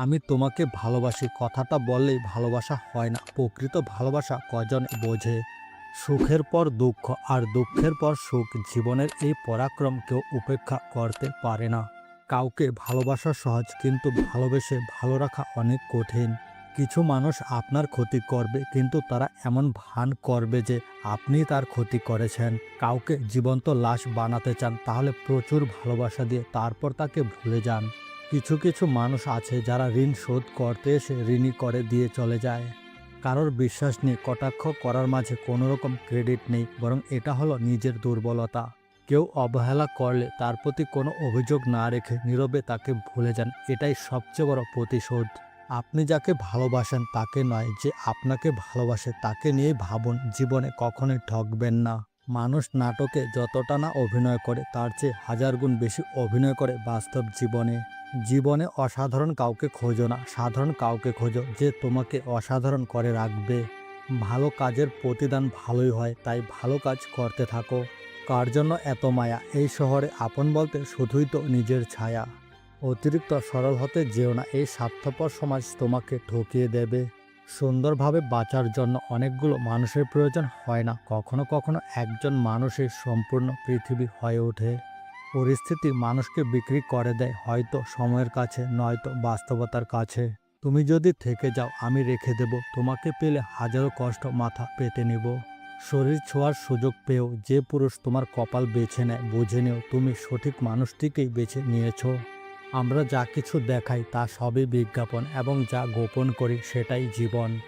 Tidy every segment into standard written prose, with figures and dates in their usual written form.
আমি তোমাকে ভালোবাসি কথাটা বললেই ভালোবাসা হয় না। প্রকৃত ভালোবাসা কজন বোঝে। সুখের পর দুঃখ আর দুঃখের পর সুখ, জীবনের এই পরাক্রম কেউ উপেক্ষা করতে পারে না। কাউকে ভালোবাসা সহজ, কিন্তু ভালোবেসে ভালো রাখা অনেক কঠিন। কিছু মানুষ আপনার ক্ষতি করবে, কিন্তু তারা এমন ভান করবে যে আপনি তার ক্ষতি করেছেন। কাউকে জীবন্ত লাশ বানাতে চান, তাহলে প্রচুর ভালোবাসা দিয়ে তারপর তাকে ভুলে যান। কিছু কিছু মানুষ আছে যারা ঋণ শোধ করতে এসে ঋণী করে দিয়ে চলে যায়। কারোর বিশ্বাস নেই, কটাক্ষ করার মাঝে কোনো রকম ক্রেডিট নেই, বরং এটা হলো নিজের দুর্বলতা। কেউ অবহেলা করলে তার প্রতি কোনো অভিযোগ না রেখে নীরবে তাকে ভুলে যান, এটাই সবচেয়ে বড় প্রতিশোধ। আপনি যাকে ভালোবাসেন তাকে নয়, যে আপনাকে ভালোবাসে তাকে নিয়েই ভাবুন। জীবনে কখনোই ঠকবেন না। মানুষ নাটকে যতটা না অভিনয় করে, তার চেয়ে হাজার গুণ বেশি অভিনয় করে বাস্তব জীবনে। জীবনে অসাধারণ কাউকে খোঁজো না, সাধারণ কাউকে খোঁজো যে তোমাকে অসাধারণ করে রাখবে। ভালো কাজের প্রতিদান ভালোই হয়, তাই ভালো কাজ করতে থাকো। কার জন্য এত মায়া? এই শহরে আপন বলতে শুধুই তো নিজের ছায়া। অতিরিক্ত সরল হতে যেও না, এই স্বার্থপর সমাজ তোমাকে ঠকিয়ে দেবে। সুন্দরভাবে বাঁচার জন্য অনেকগুলো মানুষের প্রয়োজন হয় না, কখনো কখনো একজন মানুষের সম্পূর্ণ পৃথিবী হয়ে ওঠে। পরিস্থিতি মানুষকে বিক্রি করে দেয়, হয়তো সময়ের কাছে, নয়তো বাস্তবতার কাছে। তুমি যদি থেকে যাও, আমি রেখে দেব। তোমাকে পেলে হাজারো কষ্ট মাথা পেতে নিব। শরীর ছোঁয়ার সুযোগ পেয়েও যে পুরুষ তোমার কপাল বেছে নেয়, বুঝে নিও তুমি সঠিক মানুষটিকেই বেছে নিয়েছ। আমরা যা কিছু দেখাই তা সবই বিজ্ঞাপন, এবং যা গোপন করি সেটাই জীবন।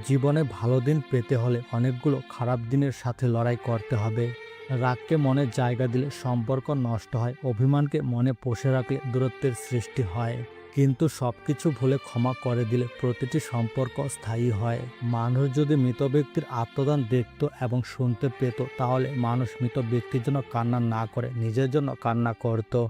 জীবনে ভালো দিন পেতে হলে অনেকগুলো খারাপ দিনের সাথে লড়াই করতে হবে। রাগকে মনে জায়গা দিলে সম্পর্ক নষ্ট হয়, অভিমানকে মনে পুষে রাখলে দূরত্বের সৃষ্টি হয়। কিন্তু সবকিছু ভুলে ক্ষমা করে দিলে প্রতিটি সম্পর্ক স্থায়ী হয়। মানুষ যদি মৃত ব্যক্তির আত্মদান দেখত এবং শুনতে পেত, তাহলে মানুষ মৃত ব্যক্তির জন্য কান্না না করে নিজের জন্য কান্না করত।